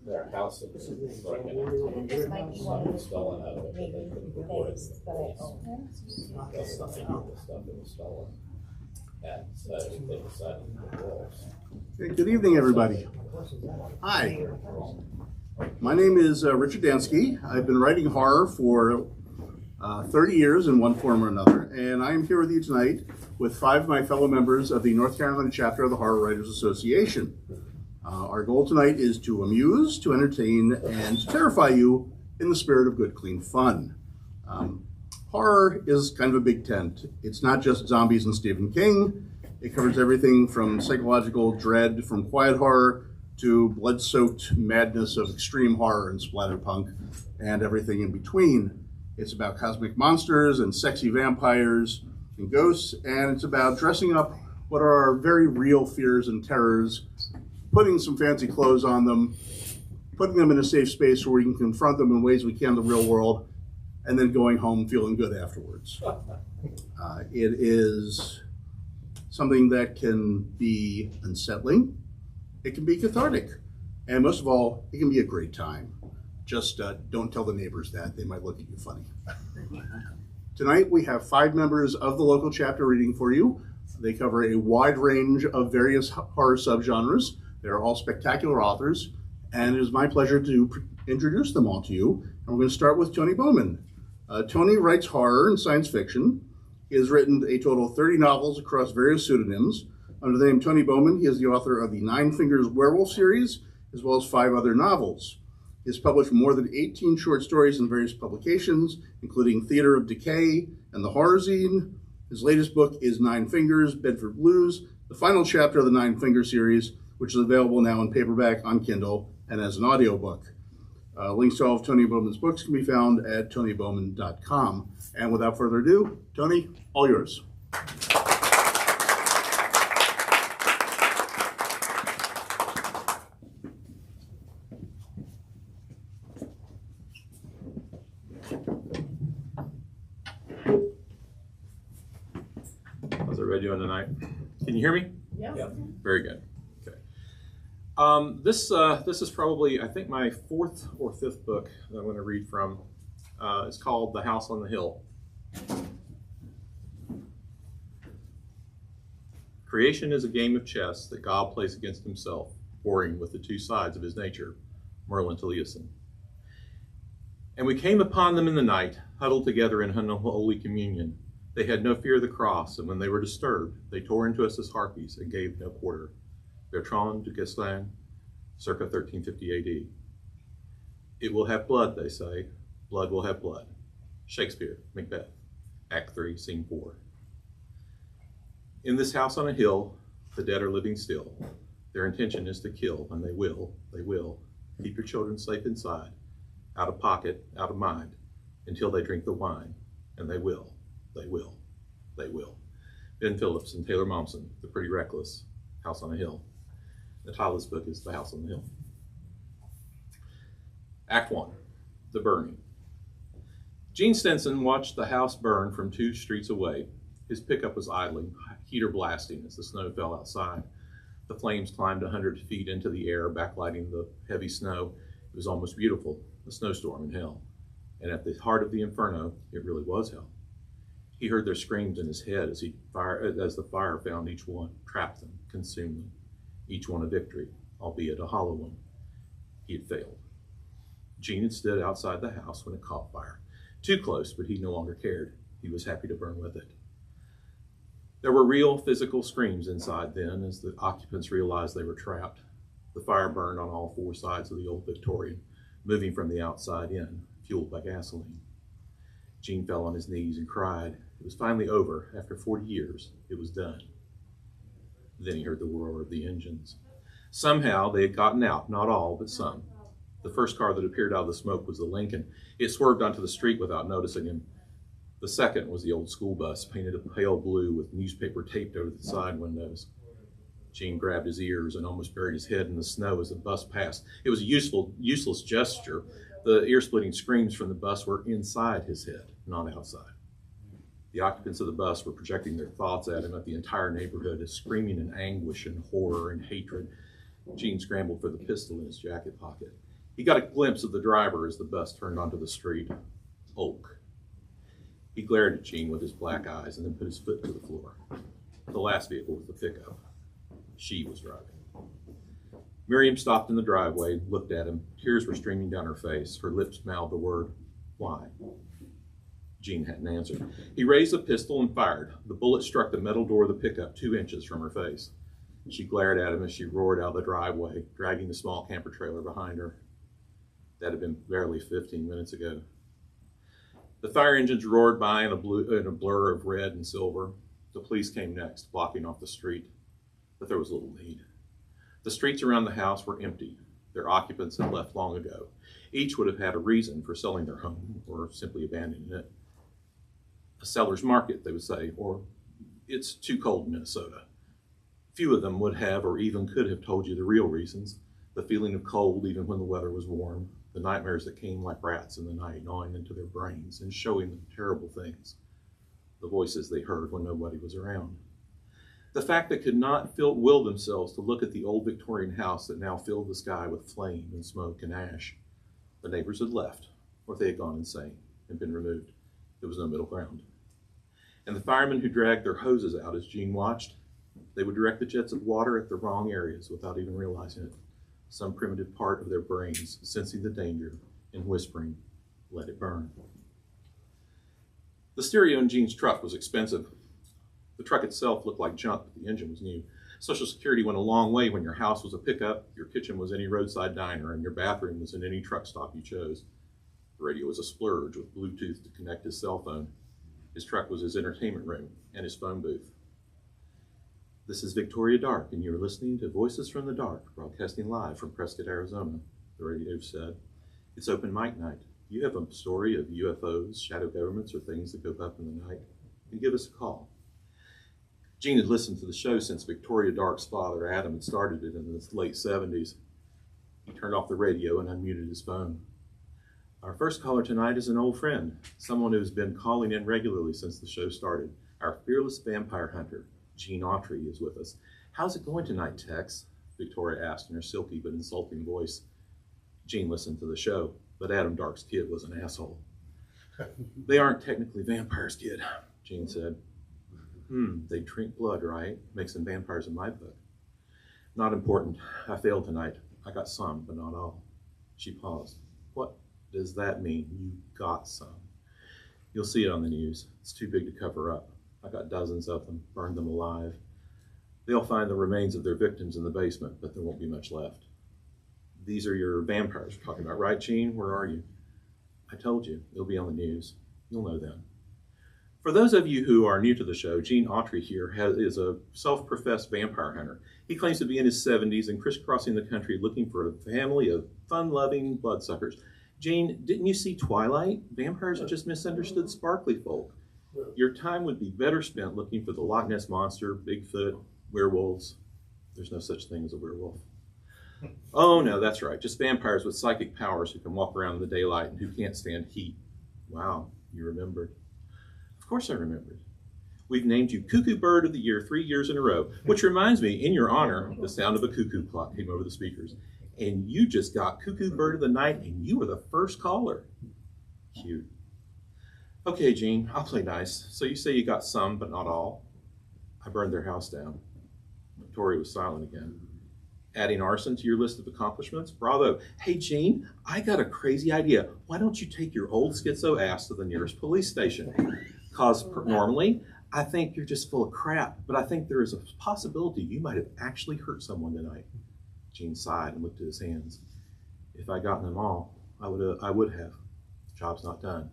their house is broken into. Something was stolen out of it, but they couldn't report it. That's nothing to do with the stuff that was stolen. And so they decided to put wolves. Hey, good evening, everybody. Hi. My name is Richard Dansky. I've been writing horror for 30 years in one form or another, and I am here with you tonight with 5 of my fellow members of the North Carolina chapter of the Horror Writers Association. Our goal tonight is to amuse, to entertain, and to terrify you in the spirit of good, clean fun. Horror is kind of a big tent. It's not just zombies and Stephen King. It covers everything from psychological dread, from quiet horror, to blood-soaked madness of extreme horror and splatterpunk, and everything in between. It's about cosmic monsters and sexy vampires and ghosts, and it's about dressing up what are our very real fears and terrors, putting some fancy clothes on them, putting them in a safe space where we can confront them in ways we can in the real world, and then going home feeling good afterwards. It is something that can be unsettling, it can be cathartic, and most of all, it can be a great time. Just don't tell the neighbors that, they might look at you funny. Tonight we have 5 members of the local chapter reading for you. They cover a wide range of various horror subgenres. They're all spectacular authors, and it is my pleasure to introduce them all to you. And we're going to start with Tony Bowman. Tony writes horror and science fiction. He has written a total of 30 novels across various pseudonyms. Under the name Tony Bowman, he is the author of the Nine Fingers Werewolf series, as well as 5 other novels. He has published more than 18 short stories in various publications, including Theater of Decay and The Horror Zine. His latest book is Nine Fingers, Bedford Blues, the final chapter of the Nine Finger series, which is available now in paperback, on Kindle, and as an audiobook. Links to all of Tony Bowman's books can be found at tonybowman.com. And without further ado, Tony, all yours. How's everybody doing tonight? Can you hear me? Yeah. Yep. Very good. This is probably, I think, my 4th or 5th book that I'm going to read from. It's called The House on the Hill. Creation is a game of chess that God plays against himself, warring with the 2 sides of his nature, Merlin to Leosin. And we came upon them in the night, huddled together in unholy communion. They had no fear of the cross, and when they were disturbed, they tore into us as harpies and gave no quarter. Bertrand du Guesclin, circa 1350 AD. It will have blood, they say. Blood will have blood. Shakespeare, Macbeth, Act 3, Scene 4. In this house on a hill, the dead are living still. Their intention is to kill, and they will. Keep your children safe inside, out of pocket, out of mind, until they drink the wine, and they will. Ben Phillips and Taylor Momsen, The Pretty Reckless, House on a Hill. The title of this book is The House on the Hill. Act 1, The Burning. Gene Stinson watched the house burn from 2 streets away. His pickup was idling, heater blasting as the snow fell outside. The flames climbed 100 feet into the air, backlighting the heavy snow. It was almost beautiful, a snowstorm in hell. And at the heart of the inferno, it really was hell. He heard their screams in his head as the fire found each one, trapped them, consumed them. Each one a victory, albeit a hollow one. He had failed. Gene had stood outside the house when it caught fire. Too close, but he no longer cared. He was happy to burn with it. There were real physical screams inside then as the occupants realized they were trapped. The fire burned on all 4 sides of the old Victorian, moving from the outside in, fueled by gasoline. Gene fell on his knees and cried. It was finally over. After 40 years, it was done. Then he heard the roar of the engines. Somehow they had gotten out, not all, but some. The first car that appeared out of the smoke was the Lincoln. It swerved onto the street without noticing him. The second was the old school bus, painted a pale blue with newspaper taped over the side windows. Gene grabbed his ears and almost buried his head in the snow as the bus passed. It was a useless gesture. The ear-splitting screams from the bus were inside his head, not outside. The occupants of the bus were projecting their thoughts at him, at the entire neighborhood, screaming in anguish and horror and hatred. Gene scrambled for the pistol in his jacket pocket. He got a glimpse of the driver as the bus turned onto the street. Oak. He glared at Gene with his black eyes and then put his foot to the floor. The last vehicle was the pickup. She was driving. Miriam stopped in the driveway, looked at him. Tears were streaming down her face. Her lips mouthed the word, "Why?" Gene hadn't answered. He raised the pistol and fired. The bullet struck the metal door of the pickup 2 inches from her face. She glared at him as she roared out of the driveway, dragging the small camper trailer behind her. That had been barely 15 minutes ago. The fire engines roared by in a blur of red and silver. The police came next, blocking off the street. But there was little need. The streets around the house were empty. Their occupants had left long ago. Each would have had a reason for selling their home or simply abandoning it. A seller's market, they would say, or it's too cold in Minnesota. Few of them would have or even could have told you the real reasons. The feeling of cold even when the weather was warm. The nightmares that came like rats in the night, gnawing into their brains and showing them terrible things. The voices they heard when nobody was around. The fact they could not will themselves to look at the old Victorian house that now filled the sky with flame and smoke and ash. The neighbors had left, or they had gone insane and been removed. There was no middle ground. And the firemen who dragged their hoses out as Gene watched, they would direct the jets of water at the wrong areas without even realizing it. Some primitive part of their brains sensing the danger and whispering, "Let it burn." The stereo in Gene's truck was expensive. The truck itself looked like junk, but the engine was new. Social Security went a long way when your house was a pickup, your kitchen was any roadside diner, and your bathroom was in any truck stop you chose. The radio was a splurge with Bluetooth to connect his cell phone. His truck was his entertainment room and his phone booth. This is Victoria Dark, and you're listening to Voices from the Dark, broadcasting live from Prescott, Arizona, the radio said. It's open mic night. You have a story of UFOs, shadow governments, or things that go up in the night, and give us a call. Gene had listened to the show since Victoria Dark's father, Adam, had started it in the late 70s. He turned off the radio and unmuted his phone. Our first caller tonight is an old friend, someone who's been calling in regularly since the show started. Our fearless vampire hunter, Gene Autry, is with us. How's it going tonight, Tex? Victoria asked in her silky but insulting voice. Gene listened to the show, but Adam Dark's kid was an asshole. They aren't technically vampires, kid, Gene said. They drink blood, right? Makes them vampires in my book. Not important. I failed tonight. I got some, but not all. She paused. What does that mean, you got some? You'll see it on the news. It's too big to cover up. I got dozens of them, burned them alive. They'll find the remains of their victims in the basement, but there won't be much left. These are your vampires we're talking about, right, Gene? Where are you? I told you, it'll be on the news. You'll know them. For those of you who are new to the show, Gene Autry here is a self-professed vampire hunter. He claims to be in his 70s and crisscrossing the country looking for a family of fun-loving bloodsuckers. Gene, didn't you see Twilight? Vampires are just misunderstood sparkly folk. Your time would be better spent looking for the Loch Ness Monster, Bigfoot, werewolves. There's no such thing as a werewolf. Oh no, that's right. Just vampires with psychic powers who can walk around in the daylight and who can't stand heat. Wow, you remembered. Of course I remembered. We've named you Cuckoo Bird of the Year 3 years in a row, which reminds me, in your honor, the sound of a cuckoo clock came over the speakers. And you just got Cuckoo Bird of the Night, and you were the first caller. Cute. Okay, Gene, I'll play nice. So you say you got some, but not all. I burned their house down. Victoria was silent again. Adding arson to your list of accomplishments? Bravo. Hey, Gene, I got a crazy idea. Why don't you take your old schizo ass to the nearest police station? Because normally, I think you're just full of crap, but I think there is a possibility you might have actually hurt someone tonight. Gene sighed and looked at his hands. If I'd gotten them all, I would have. The job's not done.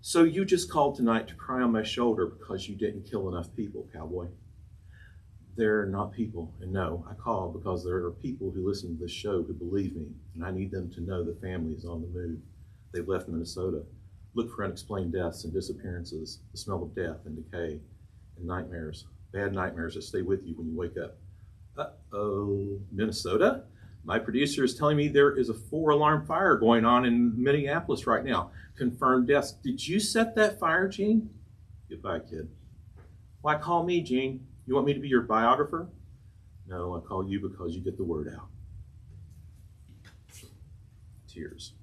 So you just called tonight to cry on my shoulder because you didn't kill enough people, cowboy. They're not people, and no, I call because there are people who listen to this show who believe me, and I need them to know the family is on the move. They've left Minnesota. Look for unexplained deaths and disappearances, the smell of death and decay, and nightmares, bad nightmares that stay with you when you wake up. Uh-oh, Minnesota? My producer is telling me there is a 4-alarm fire going on in Minneapolis right now. Confirmed deaths. Did you set that fire, Gene? Goodbye, kid. Why call me, Gene? You want me to be your biographer? No, I call you because you get the word out. Tears.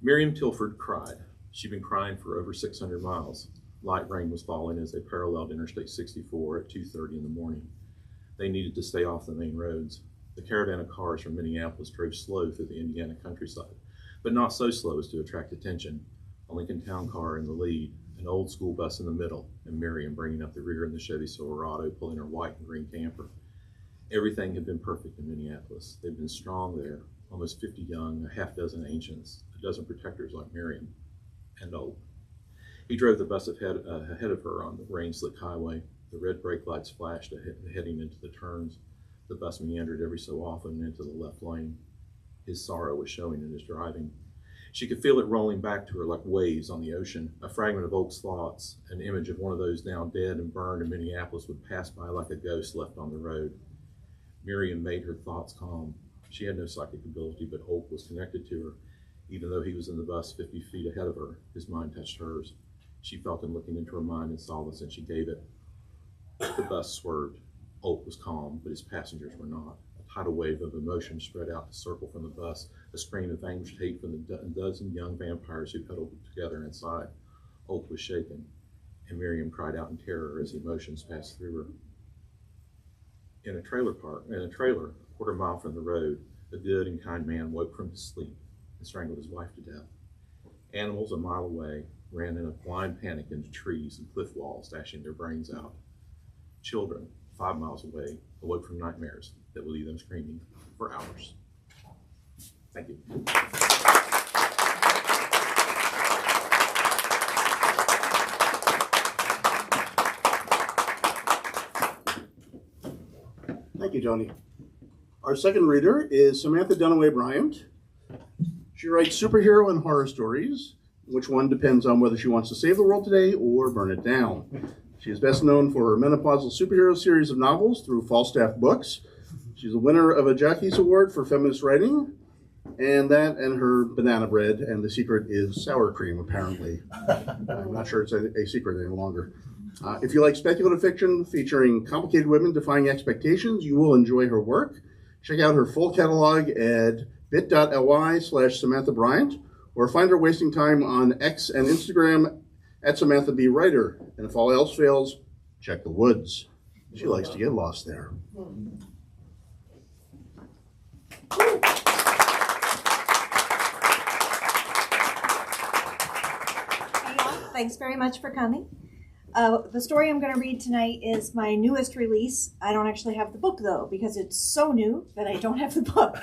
Miriam Tilford cried. She'd been crying for over 600 miles. Light rain was falling as they paralleled Interstate 64 at 2:30 in the morning. They needed to stay off the main roads. The caravan of cars from Minneapolis drove slow through the Indiana countryside, but not so slow as to attract attention. A Lincoln Town car in the lead, an old school bus in the middle, and Miriam bringing up the rear in the Chevy Silverado, pulling her white and green camper. Everything had been perfect in Minneapolis. They'd been strong there, almost 50 young, a half dozen ancients, a dozen protectors like Miriam, and old. He drove the bus ahead of her on the rain-slick highway. The red brake lights flashed heading into the turns. The bus meandered every so often into the left lane. His sorrow was showing in his driving. She could feel it rolling back to her like waves on the ocean. A fragment of Oak's thoughts, an image of one of those now dead and burned in Minneapolis, would pass by like a ghost left on the road. Miriam made her thoughts calm. She had no psychic ability, but Oak was connected to her. Even though he was in the bus 50 feet ahead of her, his mind touched hers. She felt him looking into her mind in solace, and she gave it. The bus swerved. Oak was calm, but his passengers were not. A tidal wave of emotion spread out to circle from the bus, a scream of anguished hate from the dozen young vampires who huddled together inside. Oak was shaken, and Miriam cried out in terror as emotions passed through her. In a trailer, a quarter mile from the road, a good and kind man woke from his sleep and strangled his wife to death. Animals a mile away ran in a blind panic into trees and cliff walls, dashing their brains out. Children 5 miles away awoke from nightmares that would leave them screaming for hours. Thank you. Thank you, Tony. Our second reader is Samantha Dunaway Bryant. She writes superhero and horror stories. Which one depends on whether she wants to save the world today or burn it down. She is best known for her menopausal superhero series of novels through Flyleaf Books. She's a winner of a Jackie's Award for feminist writing, and her banana bread, and the secret is sour cream, apparently. I'm not sure it's a secret any longer. If you like speculative fiction featuring complicated women defying expectations, you will enjoy her work. Check out her full catalog at bit.ly/Samantha Bryant, or find her wasting time on X and Instagram at Samantha B. Writer. And if all else fails, check the woods. She likes to get lost there. Hey y'all, thanks very much for coming. The story I'm going to read tonight is my newest release. I don't actually have the book though, because it's so new that I don't have the book.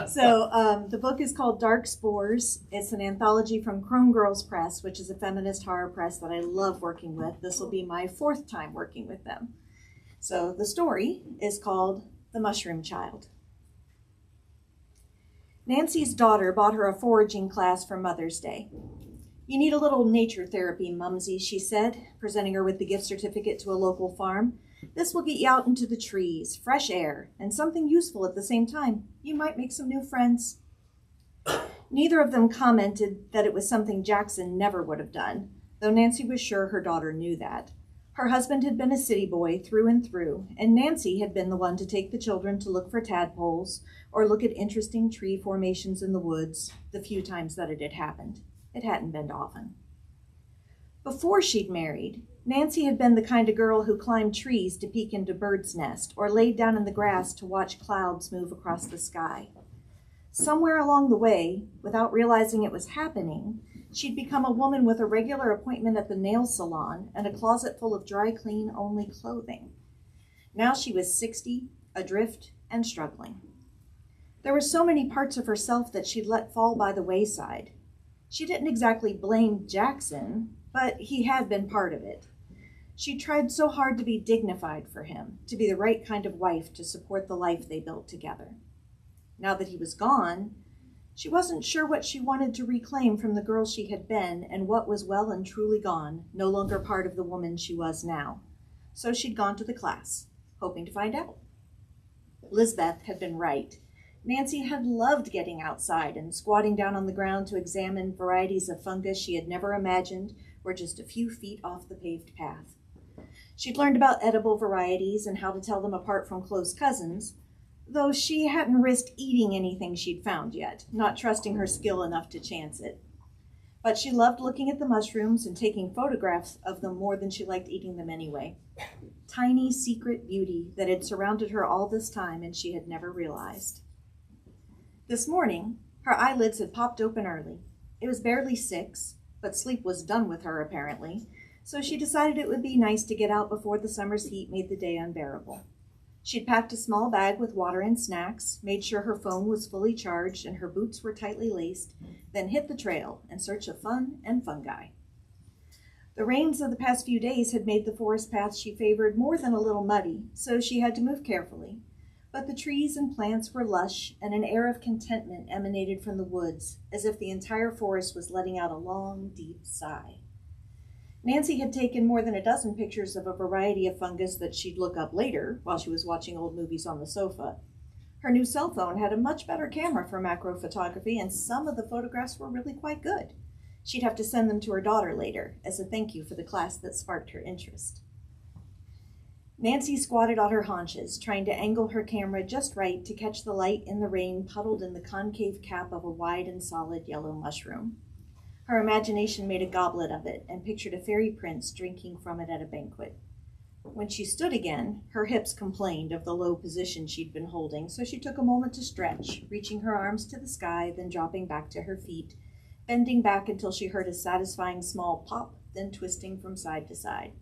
So the book is called Dark Spores. It's an anthology from Chrome Girls Press, which is a feminist horror press that I love working with. This will be my 4th time working with them. So the story is called The Mushroom Child. Nancy's daughter bought her a foraging class for Mother's Day. "You need a little nature therapy, Mumsy," she said, presenting her with the gift certificate to a local farm. "This will get you out into the trees, fresh air, and something useful at the same time. You might make some new friends." Neither of them commented that it was something Jackson never would have done, though Nancy was sure her daughter knew that. Her husband had been a city boy through and through, and Nancy had been the one to take the children to look for tadpoles or look at interesting tree formations in the woods, the few times that it had happened. It hadn't been often. Before she'd married, Nancy had been the kind of girl who climbed trees to peek into birds' nests or laid down in the grass to watch clouds move across the sky. Somewhere along the way, without realizing it was happening, she'd become a woman with a regular appointment at the nail salon and a closet full of dry clean only clothing. Now she was 60, adrift, and struggling. There were so many parts of herself that she'd let fall by the wayside. She didn't exactly blame Jackson, but he had been part of it. She tried so hard to be dignified for him, to be the right kind of wife to support the life they built together. Now that he was gone, she wasn't sure what she wanted to reclaim from the girl she had been and what was well and truly gone, no longer part of the woman she was now. So she'd gone to the class, hoping to find out. Lizbeth had been right. Nancy had loved getting outside and squatting down on the ground to examine varieties of fungus she had never imagined were just a few feet off the paved path. She'd learned about edible varieties and how to tell them apart from close cousins, though she hadn't risked eating anything she'd found yet, not trusting her skill enough to chance it. But she loved looking at the mushrooms and taking photographs of them more than she liked eating them anyway. Tiny secret beauty that had surrounded her all this time and she had never realized. This morning, her eyelids had popped open early. It was barely 6, but sleep was done with her apparently, so she decided it would be nice to get out before the summer's heat made the day unbearable. She'd packed a small bag with water and snacks, made sure her phone was fully charged and her boots were tightly laced, then hit the trail in search of fun and fungi. The rains of the past few days had made the forest path she favored more than a little muddy, so she had to move carefully. But the trees and plants were lush, and an air of contentment emanated from the woods, as if the entire forest was letting out a long, deep sigh. Nancy had taken more than a dozen pictures of a variety of fungus that she'd look up later while she was watching old movies on the sofa. Her new cell phone had a much better camera for macro photography, and some of the photographs were really quite good. She'd have to send them to her daughter later, as a thank you for the class that sparked her interest. Nancy squatted on her haunches, trying to angle her camera just right to catch the light in the rain puddled in the concave cap of a wide and solid yellow mushroom. Her imagination made a goblet of it and pictured a fairy prince drinking from it at a banquet. When she stood again, her hips complained of the low position she'd been holding, so she took a moment to stretch, reaching her arms to the sky, then dropping back to her feet, bending back until she heard a satisfying small pop, then twisting from side to side.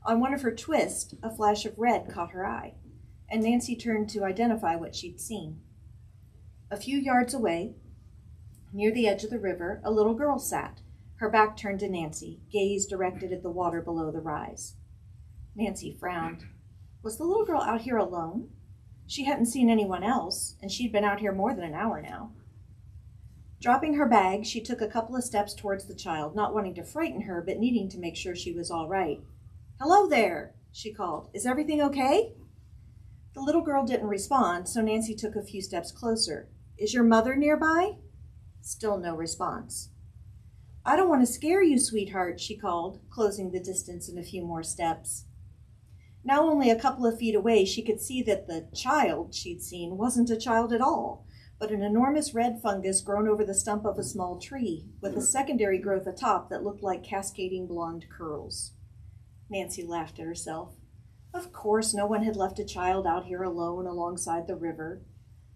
On one of her twists, a flash of red caught her eye, and Nancy turned to identify what she'd seen. A few yards away, near the edge of the river, a little girl sat, her back turned to Nancy, gaze directed at the water below the rise. Nancy frowned. Was the little girl out here alone? She hadn't seen anyone else, and she'd been out here more than an hour now. Dropping her bag, she took a couple of steps towards the child, not wanting to frighten her, but needing to make sure she was all right. "Hello there," she called. "Is everything okay?" The little girl didn't respond, so Nancy took a few steps closer. "Is your mother nearby?" Still no response. "I don't want to scare you, sweetheart," she called, closing the distance in a few more steps. Now only a couple of feet away, she could see that the child she'd seen wasn't a child at all, but an enormous red fungus grown over the stump of a small tree, with a secondary growth atop that looked like cascading blonde curls. Nancy laughed at herself. Of course, no one had left a child out here alone alongside the river.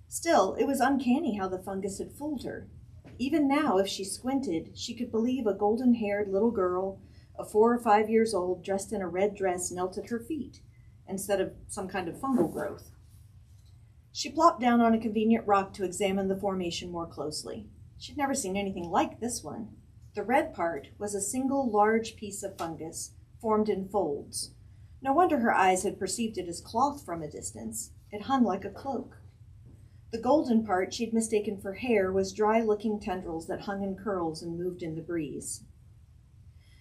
Still, it was uncanny how the fungus had fooled her. Even now, if she squinted, she could believe a golden-haired little girl of 4 or 5 years old dressed in a red dress knelt at her feet, instead of some kind of fungal growth. She plopped down on a convenient rock to examine the formation more closely. She'd never seen anything like this one. The red part was a single large piece of fungus, formed in folds. No wonder her eyes had perceived it as cloth from a distance. It hung like a cloak. The golden part she'd mistaken for hair was dry-looking tendrils that hung in curls and moved in the breeze.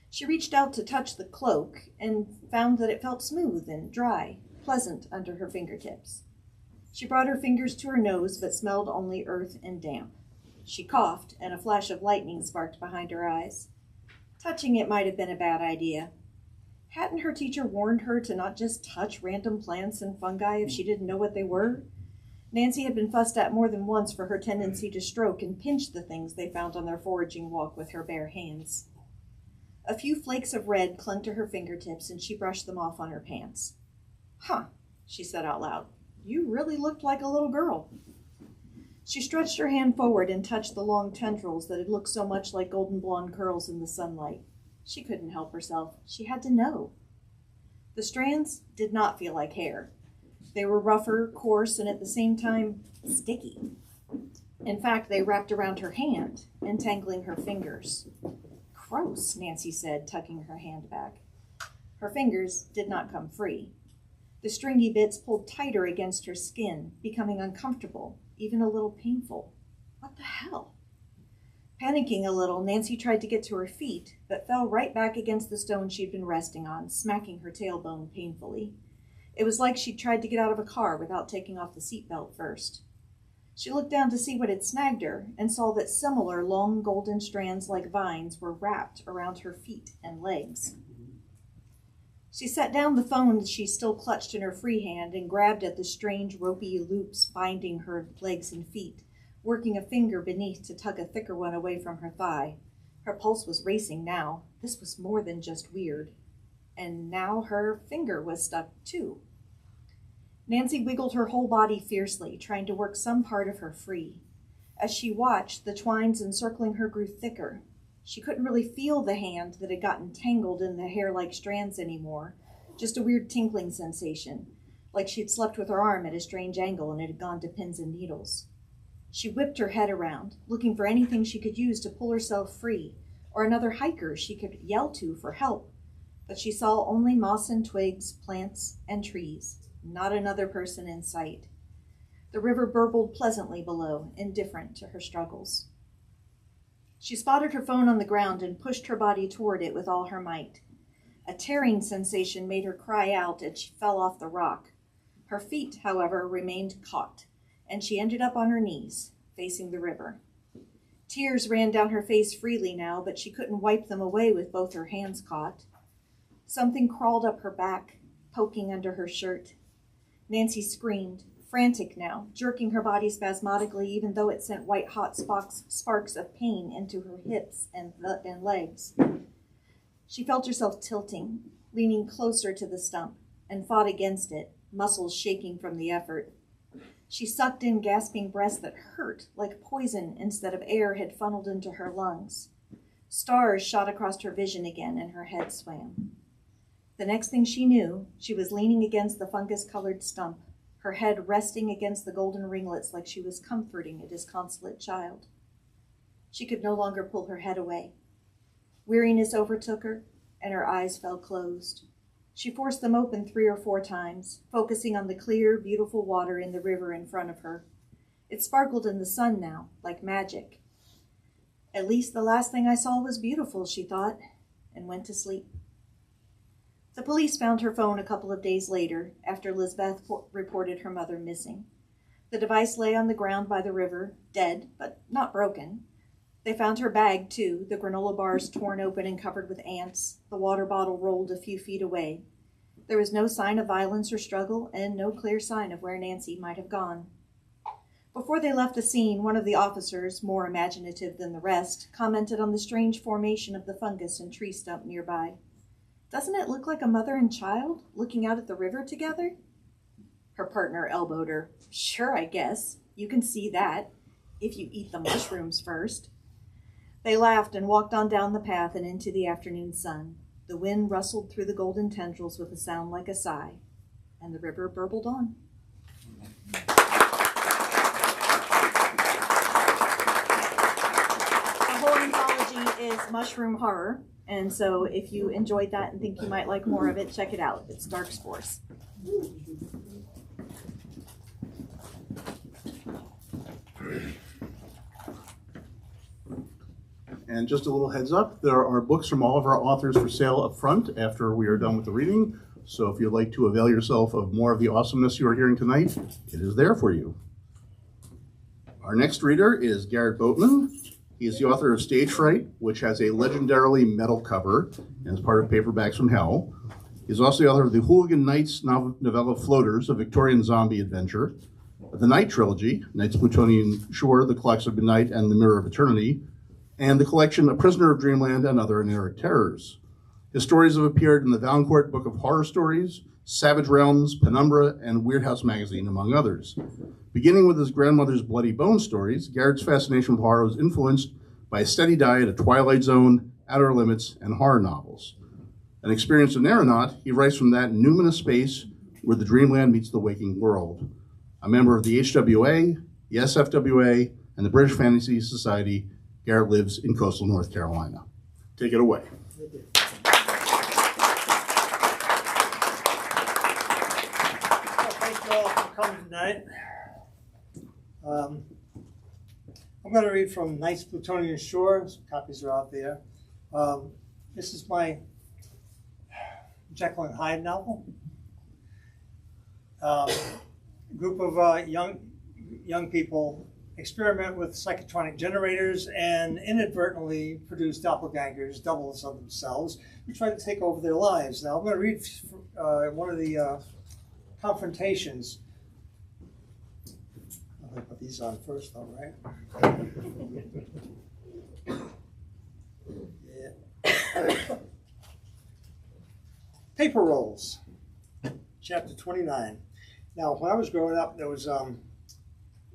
She reached out to touch the cloak and found that it felt smooth and dry, pleasant under her fingertips. She brought her fingers to her nose but smelled only earth and damp. She coughed, and a flash of lightning sparked behind her eyes. Touching it might have been a bad idea. Hadn't her teacher warned her to not just touch random plants and fungi if she didn't know what they were? Nancy had been fussed at more than once for her tendency to stroke and pinch the things they found on their foraging walk with her bare hands. A few flakes of red clung to her fingertips, and she brushed them off on her pants. "Huh," she said out loud. "You really looked like a little girl." She stretched her hand forward and touched the long tendrils that had looked so much like golden blonde curls in the sunlight. She couldn't help herself. She had to know. The strands did not feel like hair. They were rougher, coarse, and at the same time, sticky. In fact, they wrapped around her hand, entangling her fingers. "Gross," Nancy said, tucking her hand back. Her fingers did not come free. The stringy bits pulled tighter against her skin, becoming uncomfortable, even a little painful. What the hell? Panicking a little, Nancy tried to get to her feet, but fell right back against the stone she'd been resting on, smacking her tailbone painfully. It was like she'd tried to get out of a car without taking off the seatbelt first. She looked down to see what had snagged her, and saw that similar long golden strands like vines were wrapped around her feet and legs. She set down the phone she still clutched in her free hand and grabbed at the strange ropey loops binding her legs and feet, working a finger beneath to tug a thicker one away from her thigh. Her pulse was racing now. This was more than just weird. And now her finger was stuck too. Nancy wiggled her whole body fiercely, trying to work some part of her free. As she watched, the twines encircling her grew thicker. She couldn't really feel the hand that had gotten tangled in the hair-like strands anymore, just a weird tinkling sensation, like she'd slept with her arm at a strange angle and it had gone to pins and needles. She whipped her head around, looking for anything she could use to pull herself free, or another hiker she could yell to for help, but she saw only moss and twigs, plants and trees, not another person in sight. The river burbled pleasantly below, indifferent to her struggles. She spotted her phone on the ground and pushed her body toward it with all her might. A tearing sensation made her cry out as she fell off the rock. Her feet, however, remained caught, and she ended up on her knees, facing the river. Tears ran down her face freely now, but she couldn't wipe them away with both her hands caught. Something crawled up her back, poking under her shirt. Nancy screamed, frantic now, jerking her body spasmodically even though it sent white-hot sparks of pain into her hips and legs. She felt herself tilting, leaning closer to the stump, and fought against it, muscles shaking from the effort. She sucked in gasping breaths that hurt, like poison instead of air had funneled into her lungs. Stars shot across her vision again, and her head swam. The next thing she knew, she was leaning against the fungus-colored stump, her head resting against the golden ringlets like she was comforting a disconsolate child. She could no longer pull her head away. Weariness overtook her, and her eyes fell closed. She forced them open 3 or 4 times, focusing on the clear, beautiful water in the river in front of her. It sparkled in the sun now, like magic. At least the last thing I saw was beautiful, she thought, and went to sleep. The police found her phone a couple of days later, after Lizbeth reported her mother missing. The device lay on the ground by the river, dead, but not broken. They found her bag, too, the granola bars torn open and covered with ants, the water bottle rolled a few feet away. There was no sign of violence or struggle, and no clear sign of where Nancy might have gone. Before they left the scene, one of the officers, more imaginative than the rest, commented on the strange formation of the fungus and tree stump nearby. "Doesn't it look like a mother and child looking out at the river together?" Her partner elbowed her. "Sure, I guess. You can see that, if you eat the mushrooms first." They laughed and walked on down the path and into the afternoon sun. The wind rustled through the golden tendrils with a sound like a sigh, and the river burbled on. The whole anthology is mushroom horror. And so if you enjoyed that and think you might like more of it, check it out. It's Dark Spores. And just a little heads up, there are books from all of our authors for sale up front after we are done with the reading. So if you'd like to avail yourself of more of the awesomeness you are hearing tonight, it is there for you. Our next reader is Garrett Boatman. He is the author of Stage Fright, which has a legendarily metal cover and is part of Paperbacks from Hell. He's also the author of the Hooligan Nights novella Floaters, a Victorian zombie adventure, the Night Trilogy, Night's Plutonian Shore, The Clocks of Midnight, and The Mirror of Eternity, and the collection A Prisoner of Dreamland and Other Eneric Terrors. His stories have appeared in the Valancourt Book of Horror Stories, Savage Realms, Penumbra, and Weird House Magazine, among others. Beginning with his grandmother's Bloody Bone stories, Garrett's fascination with horror was influenced by a steady diet of Twilight Zone, Outer Limits, and horror novels. An experienced aeronaut, he writes from that numinous space where the dreamland meets the waking world. A member of the HWA, the SFWA, and the British Fantasy Society, Garrett lives in coastal North Carolina. Take it away. Thank you all for coming tonight. I'm going to read from Night's Plutonian Shore. Some copies are out there. This is my Jekyll and Hyde novel. A group of young people experiment with psychotronic generators and inadvertently produce doppelgangers, doubles of themselves, who try to take over their lives. Now I'm going to read one of the confrontations. I'm going to put these on first, though, right? Yeah. Paper rolls, chapter 29. Now, when I was growing up, there was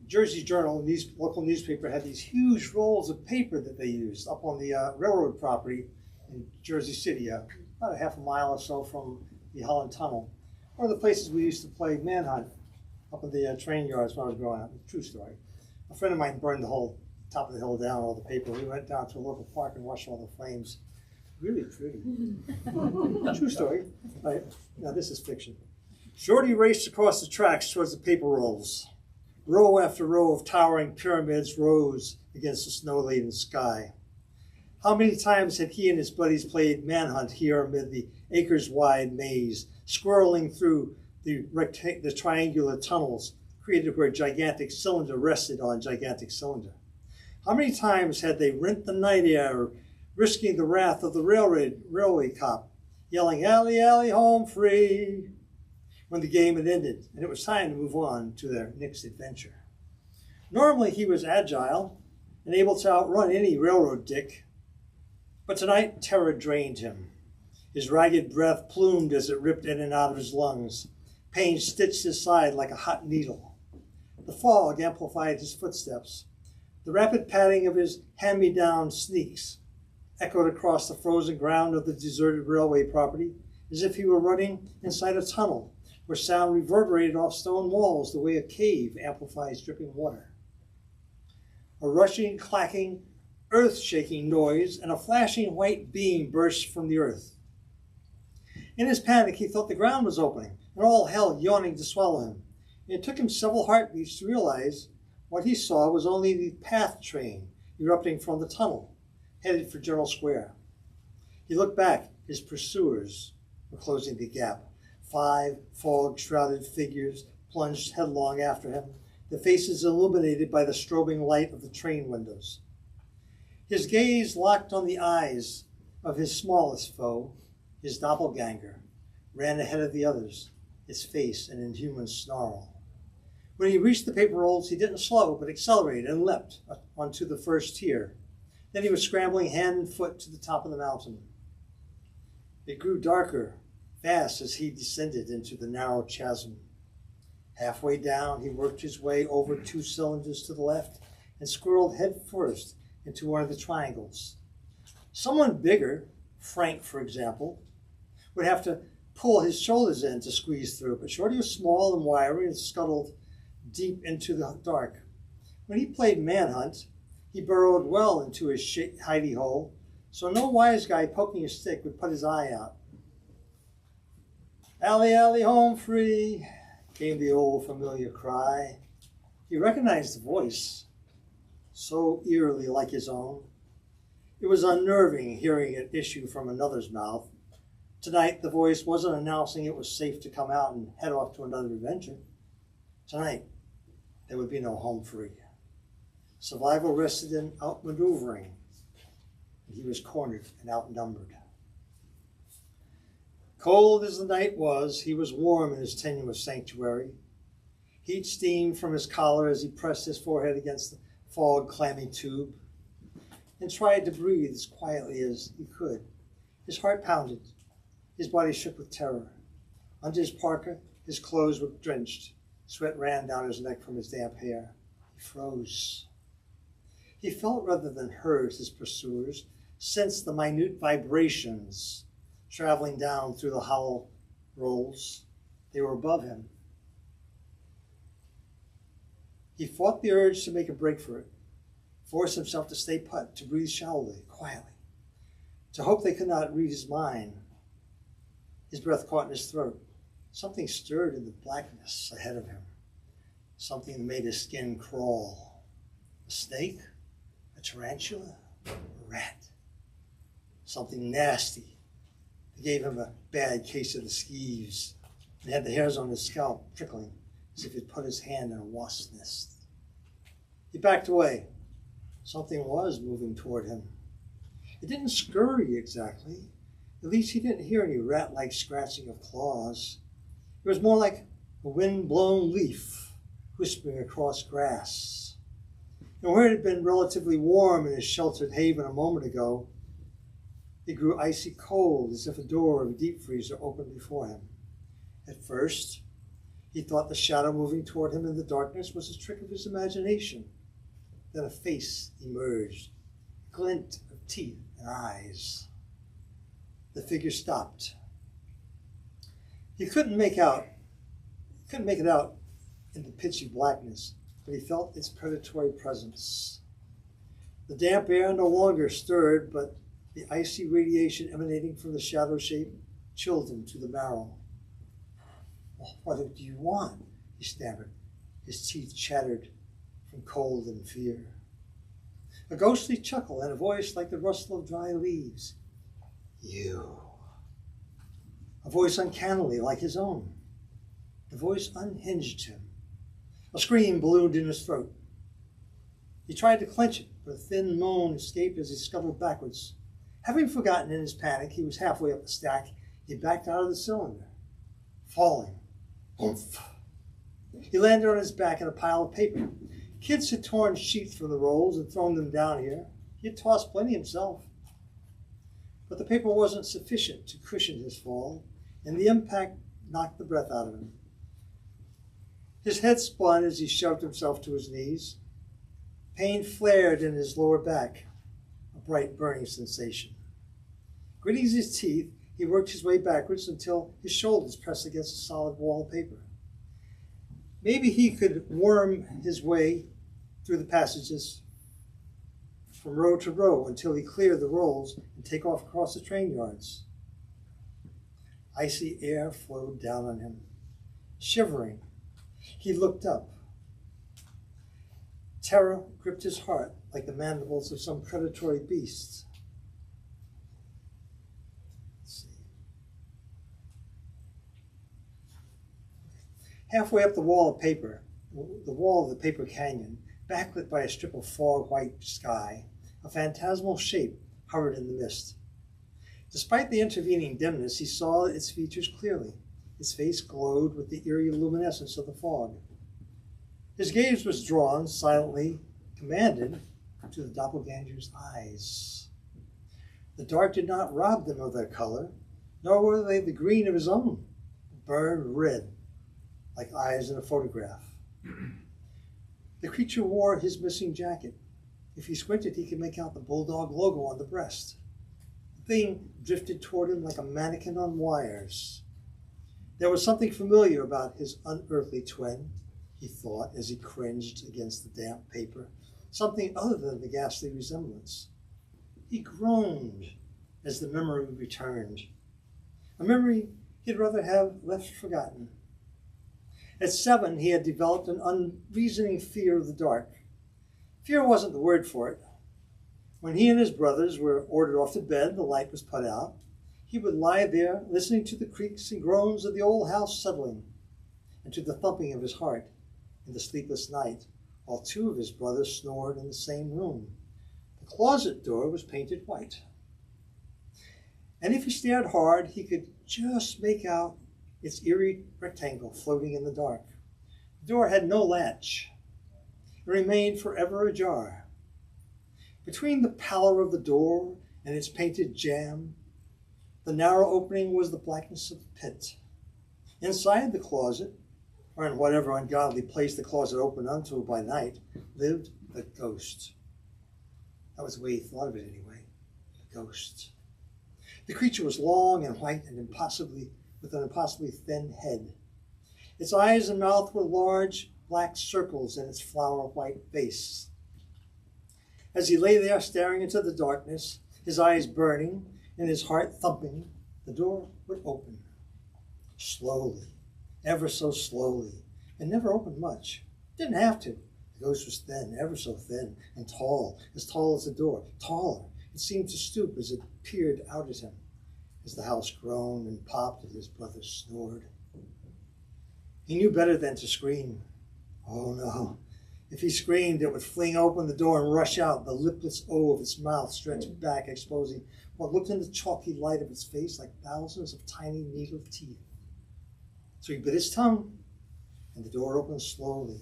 Jersey Journal, these local newspaper, had these huge rolls of paper that they used up on the railroad property in Jersey City, about a half a mile or so from the Holland Tunnel. One of the places we used to play manhunt up in the train yards when I was growing up. True story. A friend of mine burned the whole top of the hill down, all the paper. We went down to a local park and watched all the flames. Really pretty. True story. Right. Now this is fiction. Shorty raced across the tracks towards the paper rolls. Row after row of towering pyramids rose against the snow-laden sky. How many times had he and his buddies played manhunt here amid the acres-wide maze, squirreling through the triangular tunnels created where gigantic cylinder rested on gigantic cylinder? How many times had they rent the night air, risking the wrath of the railway cop, yelling, "Alley, alley, home free," when the game had ended and it was time to move on to their next adventure? Normally he was agile and able to outrun any railroad dick, but tonight terror drained him. His ragged breath plumed as it ripped in and out of his lungs. Pain stitched his side like a hot needle. The fog amplified his footsteps. The rapid padding of his hand-me-down sneaks echoed across the frozen ground of the deserted railway property as if he were running inside a tunnel where sound reverberated off stone walls the way a cave amplifies dripping water. A rushing, clacking, earth-shaking noise and a flashing white beam burst from the earth. In his panic, he thought the ground was opening and all hell yawning to swallow him. It took him several heartbeats to realize what he saw was only the PATH train erupting from the tunnel, headed for General Square. He looked back. His pursuers were closing the gap. 5 fog-shrouded figures plunged headlong after him, their faces illuminated by the strobing light of the train windows. His gaze locked on the eyes of his smallest foe, his doppelganger, ran ahead of the others, its face an inhuman snarl. When he reached the paper rolls, he didn't slow, but accelerated and leapt onto the first tier. Then he was scrambling hand and foot to the top of the mountain. It grew darker fast as he descended into the narrow chasm. Halfway down, he worked his way over 2 cylinders to the left and squirreled head first into one of the triangles. Someone bigger, Frank for example, would have to pull his shoulders in to squeeze through, but Shorty was small and wiry and scuttled deep into the dark. When he played manhunt, he burrowed well into his hidey hole, so no wise guy poking a stick would put his eye out. "Alley, alley, home free," came the old familiar cry. He recognized the voice, so eerily like his own. It was unnerving hearing it issue from another's mouth. Tonight, the voice wasn't announcing it was safe to come out and head off to another adventure. Tonight, there would be no home free. Survival rested in outmaneuvering, and he was cornered and outnumbered. Cold as the night was, he was warm in his tenuous sanctuary. Heat steamed from his collar as he pressed his forehead against the fog-clammy tube and tried to breathe as quietly as he could. His heart pounded. His body shook with terror. Under his parka, his clothes were drenched. Sweat ran down his neck from his damp hair. He froze. He felt rather than heard his pursuers, sensed the minute vibrations traveling down through the hollow rolls. They were above him. He fought the urge to make a break for it, forced himself to stay put, to breathe shallowly, quietly, to hope they could not read his mind. His breath caught in his throat. Something stirred in the blackness ahead of him, something that made his skin crawl. A snake? A tarantula? A rat? Something nasty. It gave him a bad case of the skeeves and had the hairs on his scalp prickling as if he'd put his hand in a wasp's nest. He backed away. Something was moving toward him. It didn't scurry exactly. At least he didn't hear any rat-like scratching of claws. It was more like a wind-blown leaf whispering across grass. And where it had been relatively warm in his sheltered haven a moment ago, it grew icy cold, as if a door of a deep freezer opened before him. At first, he thought the shadow moving toward him in the darkness was a trick of his imagination. Then a face emerged, a glint of teeth and eyes. The figure stopped. He couldn't make it out in the pitchy blackness, but he felt its predatory presence. The damp air no longer stirred, but the icy radiation emanating from the shadow shape chilled him to the marrow. "Well, what do you want?" he stammered. His teeth chattered from cold and fear. A ghostly chuckle and a voice like the rustle of dry leaves. "You." A voice uncannily like his own. The voice unhinged him. A scream ballooned in his throat. He tried to clench it, but a thin moan escaped as he scuttled backwards. Having forgotten in his panic he was halfway up the stack, he backed out of the cylinder, falling. Oomph. He landed on his back in a pile of paper. Kids had torn sheets from the rolls and thrown them down here. He had tossed plenty himself. But the paper wasn't sufficient to cushion his fall, and the impact knocked the breath out of him. His head spun as he shoved himself to his knees. Pain flared in his lower back, a bright burning sensation. Gritting his teeth, he worked his way backwards until his shoulders pressed against a solid wall of paper. Maybe he could worm his way through the passages from row to row until he cleared the rolls and take off across the train yards. Icy air flowed down on him. Shivering, he looked up. Terror gripped his heart like the mandibles of some predatory beast. Halfway up the wall of paper, the wall of the paper canyon, backlit by a strip of fog-white sky, a phantasmal shape hovered in the mist. Despite the intervening dimness, he saw its features clearly. His face glowed with the eerie luminescence of the fog. His gaze was drawn, silently commanded, to the doppelganger's eyes. The dark did not rob them of their color, nor were they the green of his own, burned red, like eyes in a photograph. The creature wore his missing jacket. If he squinted, he could make out the bulldog logo on the breast. The thing drifted toward him like a mannequin on wires. There was something familiar about his unearthly twin, he thought as he cringed against the damp paper, something other than the ghastly resemblance. He groaned as the memory returned, a memory he'd rather have left forgotten. At 7, he had developed an unreasoning fear of the dark. Fear wasn't the word for it. When he and his brothers were ordered off to bed, the light was put out. He would lie there listening to the creaks and groans of the old house settling and to the thumping of his heart in the sleepless night, while 2 of his brothers snored in the same room. The closet door was painted white. And if he stared hard, he could just make out its eerie rectangle floating in the dark. The door had no latch. It remained forever ajar. Between the pallor of the door and its painted jamb, the narrow opening was the blackness of the pit. Inside the closet, or in whatever ungodly place the closet opened unto by night, lived the ghost. That was the way he thought of it anyway, the ghost. The creature was long and white and with an impossibly thin head. Its eyes and mouth were large black circles in its flower-white face. As he lay there staring into the darkness, his eyes burning and his heart thumping, the door would open. Slowly, ever so slowly, and never opened much. Didn't have to. The ghost was thin, ever so thin, and tall as the door, taller. It seemed to stoop as it peered out at him, as the house groaned and popped and his brothers snored. He knew better than to scream. Oh no, If he screamed, it would fling open the door and rush out, the lipless O of its mouth stretched back, exposing what looked in the chalky light of its face like thousands of tiny needle teeth. So he bit his tongue, and the door opened slowly,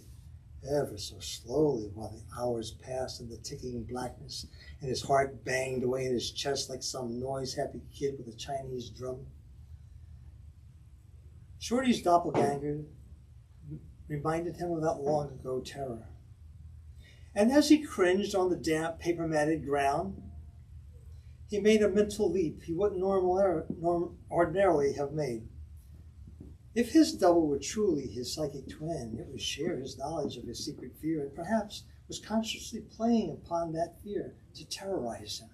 ever so slowly, while the hours passed in the ticking blackness, and his heart banged away in his chest like some noise-happy kid with a Chinese drum. Shorty's doppelganger reminded him of that long-ago terror. And as he cringed on the damp, paper-matted ground, he made a mental leap he wouldn't ordinarily have made. If his double were truly his psychic twin, it would share his knowledge of his secret fear and perhaps was consciously playing upon that fear to terrorize him.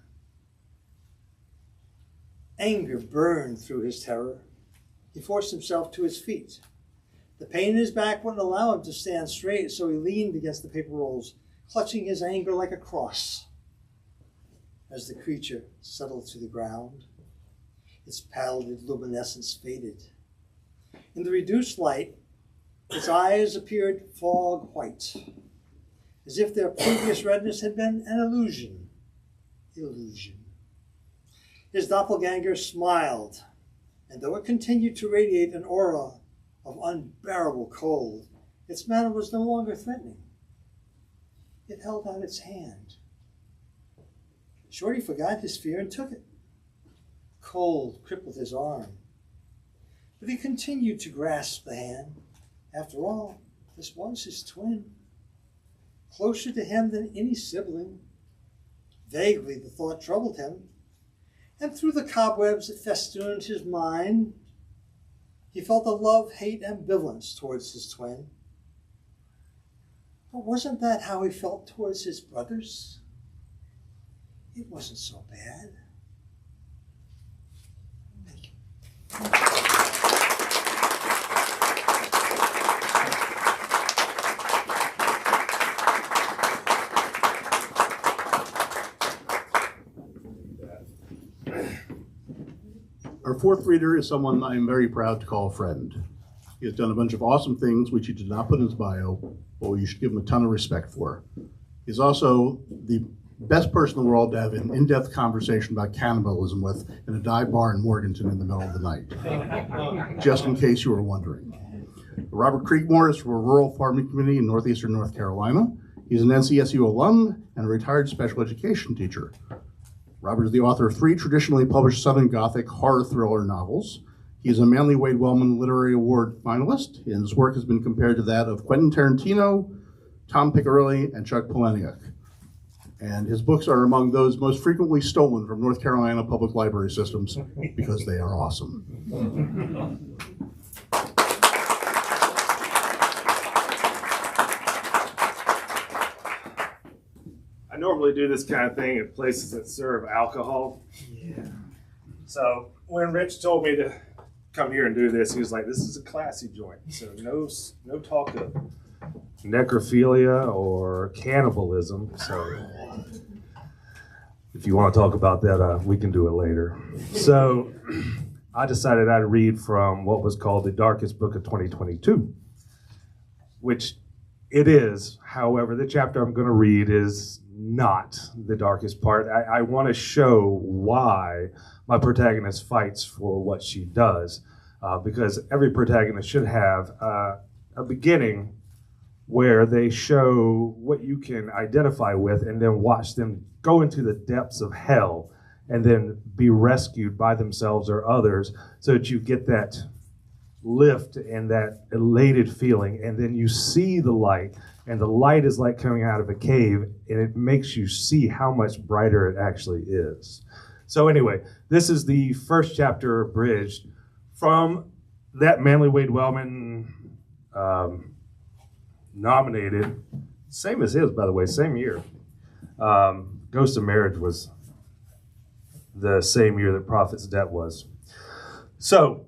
Anger burned through his terror. He forced himself to his feet. The pain in his back wouldn't allow him to stand straight, so he leaned against the paper rolls, clutching his anger like a cross. As the creature settled to the ground, its pallid luminescence faded. In the reduced light, its eyes appeared fog white, as if their previous redness had been an illusion. His doppelganger smiled, and though it continued to radiate an aura of unbearable cold, its manner was no longer threatening. It held out its hand. Shorty forgot his fear and took it. Cold crippled his arm, but he continued to grasp the hand. After all, this was his twin, closer to him than any sibling. Vaguely, the thought troubled him, and through the cobwebs that festooned his mind, he felt a love-hate ambivalence towards his twin. But wasn't that how he felt towards his brothers? It wasn't so bad. Thank you. Our fourth reader is someone I'm very proud to call a friend. He has done a bunch of awesome things which he did not put in his bio, but you should give him a ton of respect for. He's also the best person in the world to have an in-depth conversation about cannibalism with in a dive bar in Morganton in the middle of the night, just in case you were wondering. Robert Creekmore is from a rural farming community in northeastern North Carolina. He's an NCSU alum and a retired special education teacher. Robert is the author of 3 traditionally published Southern Gothic horror thriller novels. He's a Manly Wade Wellman Literary Award finalist, and his work has been compared to that of Quentin Tarantino, Tom Piccirilli, and Chuck Palahniuk. And his books are among those most frequently stolen from North Carolina public library systems because they are awesome. I normally do this kind of thing at places that serve alcohol. Yeah. So when Rich told me to come here and do this, he was like, this is a classy joint. So no talk of necrophilia or cannibalism. So if you want to talk about that, we can do it later. So I decided I'd read from what was called the darkest book of 2022, which it is. However, the chapter I'm going to read is not the darkest part. I want to show why my protagonist fights for what she does, because every protagonist should have a beginning where they show what you can identify with and then watch them go into the depths of hell and then be rescued by themselves or others so that you get that lift and that elated feeling, and then you see the light, and the light is like coming out of a cave, and it makes you see how much brighter it actually is. So anyway, this is the first chapter abridged from that Manly Wade Wellman nominated, same as his, by the way, same year. Ghost of Marriage was the same year that Prophet's Debt was. So,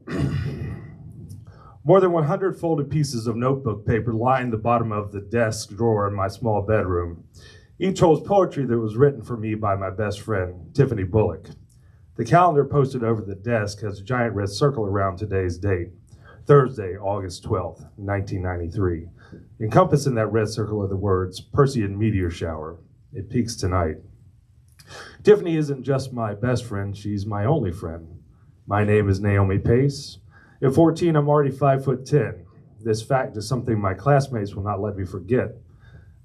more than 100 folded pieces of notebook paper lined the bottom of the desk drawer in my small bedroom. Each holds poetry that was written for me by my best friend, Tiffany Bullock. The calendar posted over the desk has a giant red circle around today's date, Thursday, August 12th, 1993. Encompassing that red circle are the words, Perseid meteor shower. It peaks tonight. Tiffany isn't just my best friend, she's my only friend. My name is Naomi Pace. At 14, I'm already 5'10". This fact is something my classmates will not let me forget.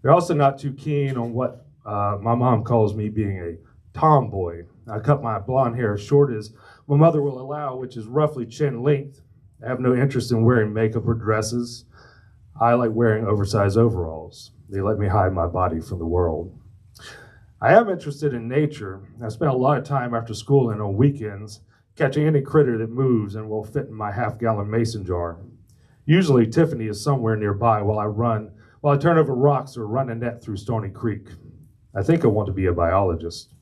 They're also not too keen on what my mom calls me being a tomboy. I cut my blonde hair as short as my mother will allow, which is roughly chin length. I have no interest in wearing makeup or dresses. I like wearing oversized overalls. They let me hide my body from the world. I am interested in nature. I spent a lot of time after school and on weekends catching any critter that moves and will fit in my half-gallon mason jar. Usually Tiffany is somewhere nearby while I turn over rocks or run a net through Stony Creek. I think I want to be a biologist.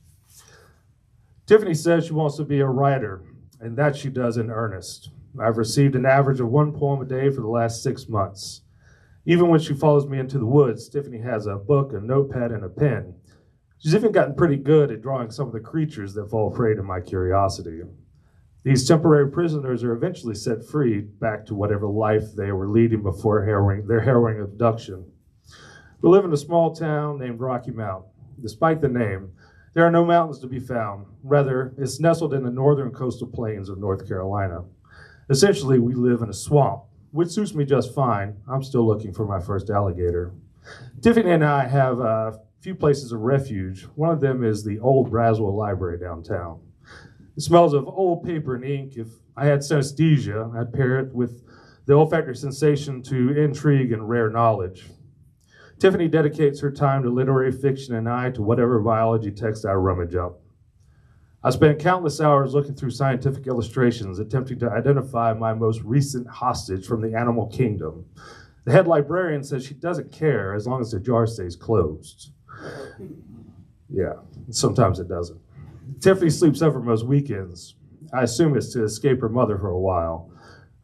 Tiffany says she wants to be a writer, and that she does in earnest. I've received an average of 1 poem a day for the last 6 months. Even when she follows me into the woods, Tiffany has a book, a notepad, and a pen. She's even gotten pretty good at drawing some of the creatures that fall prey to my curiosity. These temporary prisoners are eventually set free back to whatever life they were leading before their harrowing abduction. We live in a small town named Rocky Mount. Despite the name, there are no mountains to be found. Rather, it's nestled in the northern coastal plains of North Carolina. Essentially, we live in a swamp, which suits me just fine. I'm still looking for my first alligator. Tiffany and I have a few places of refuge. One of them is the old Braswell Library downtown. It smells of old paper and ink. If I had synesthesia, I'd pair it with the olfactory sensation to intrigue and rare knowledge. Tiffany dedicates her time to literary fiction and I to whatever biology text I rummage up. I spent countless hours looking through scientific illustrations, attempting to identify my most recent hostage from the animal kingdom. The head librarian says she doesn't care as long as the jar stays closed. Yeah, sometimes it doesn't. Tiffany sleeps over most weekends. I assume it's to escape her mother for a while.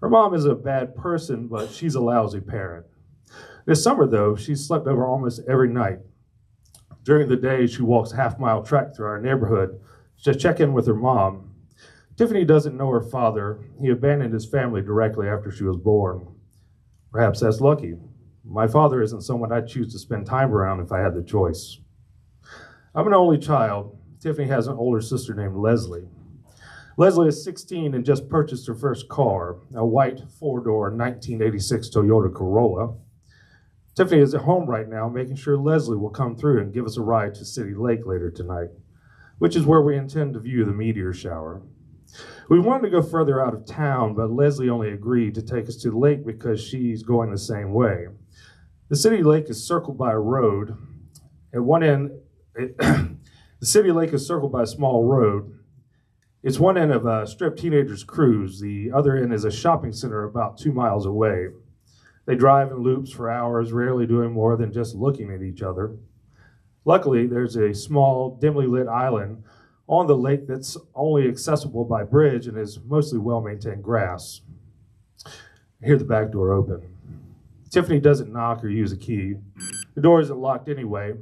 Her mom is a bad person, but she's a lousy parent. This summer, though, she's slept over almost every night. During the day, she walks a half-mile track through our neighborhood to check in with her mom. Tiffany doesn't know her father. He abandoned his family directly after she was born. Perhaps that's lucky. My father isn't someone I'd choose to spend time around if I had the choice. I'm an only child. Tiffany has an older sister named Leslie. Leslie is 16 and just purchased her first car, a white four-door 1986 Toyota Corolla. Tiffany is at home right now, making sure Leslie will come through and give us a ride to City Lake later tonight, which is where we intend to view the meteor shower. We wanted to go further out of town, but Leslie only agreed to take us to the lake because she's going the same way. The City Lake is circled by a road. At one end, the City Lake is circled by a small road. It's one end of a strip teenagers cruise. The other end is a shopping center about 2 miles away. They drive in loops for hours, rarely doing more than just looking at each other. Luckily, there's a small, dimly lit island on the lake that's only accessible by bridge and is mostly well-maintained grass. I hear the back door open. Tiffany doesn't knock or use a key. The door isn't locked anyway.